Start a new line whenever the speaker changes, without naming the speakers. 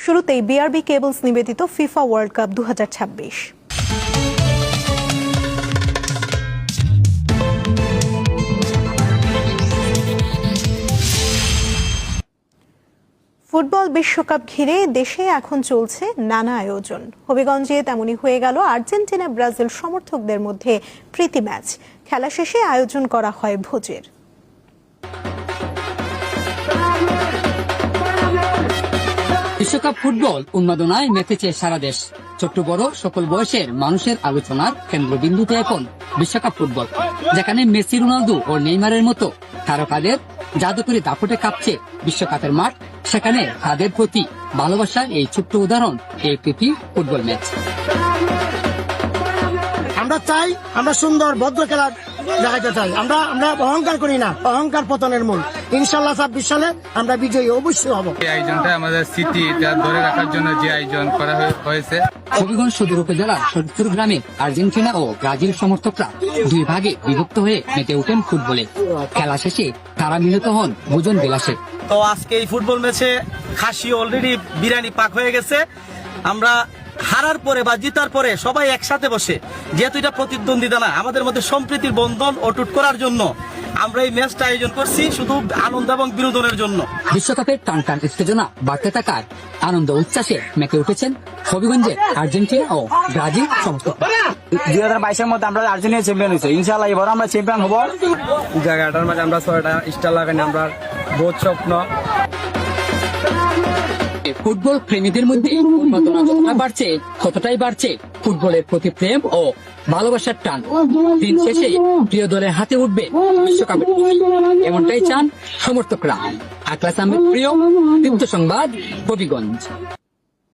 শুরুতেই BRB cables নিবেদিত FIFA world cup 2026। Football বিশ্বকাপ ঘিরে দেশে এখন চলছে নানা আয়োজন। হবিগঞ্জে তেমনই হয়ে গেল আর্জেন্টিনা ব্রাজিল সমর্থকদের মধ্যে প্রীতি ম্যাচ। খেলা শেষে আয়োজন করা হয় ভোজের।
বিশ্বকাপ ফুটবল উন্মাদনায় মেতেছে সারা দেশ। ছোট্ট বড় সকল বয়সের মানুষের আলোচনার কেন্দ্রবিন্দুতে এখন বিশ্বকাপ ফুটবল, যেখানে মেসি, রোনালদো ও নেইমারের মতো তারকাদের জাদুকরি দাপটে কাঁপছে বিশ্বকাপের মাঠ। সেখানে তাদের প্রতি ভালোবাসার এই ছোট্ট উদাহরণ এই প্রীতি ফুটবল ম্যাচ।
আমরা চাই আমরা সুন্দর ভদ্র খেলা দেখাতে চাই। আমরা অহংকার করি না, অহংকার পতনের মূল। ইনশাল্লাহ 26 সালে আমরা বিজয়ী অবশ্যই হব।
এই আয়োজনটা আমাদের স্মৃতিটা ধরে রাখার জন্য যে আয়োজন করা হয়েছে।
হবিগঞ্জ সদর উপজেলার সদরপুর গ্রামে আর্জেন্টিনা ও ব্রাজিল সমর্থকরা দুই ভাগে বিভক্ত হয়ে মেতে ওঠেন ফুটবলে। খেলা শেষে তারা মিলিত হন ভোজন বিলাসে।
তো আজকে এই ফুটবল ম্যাচে খাসি অলরেডি বিরিয়ানি পাক হয়ে গেছে। আমরা হারার পরে বা জিতার পরে সবাই একসাথে বসে, যেহেতু এটা প্রতিদ্বন্দ্বিতা না, আমাদের মধ্যে সম্প্রীতির বন্ধন অটুট করার জন্য আমরা এই ম্যাচটা আয়োজন করছি, শুধু আনন্দ এবং বিনোদনের জন্য।
বিশ্বকাপের টান টান উত্তেজনা বাড়তে থাকার আনন্দ উচ্ছ্বাসে মেতে উঠেছেন হবিগঞ্জের আর্জেন্টিনা ও ব্রাজিল সমর্থকরা।
2022-এর মধ্যে আমরা আর্জেন্টিনা চ্যাম্পিয়ন হয়েছি, ইনশাআল্লাহ এবার আমরা চ্যাম্পিয়ন হব।
জায়গাটার মাঝে আমরা 6টা স্টার লাগানি, আমরা বহুত স্বপ্ন।
ফুটবল প্রেমীদের মধ্যে উন্মাদনা যতটা বাড়ছে ততটাই বাড়ছে ফুটবলের প্রতি প্রেম ও ভালোবাসার টান। দিন শেষে প্রিয় দলের হাতে উঠবে বিশ্বকাপের ট্রফি, এমনটাই চান সমর্থকরা। আকলাস আহমেদ প্রিয়, দীপ্ত সংবাদ, হবিগঞ্জ।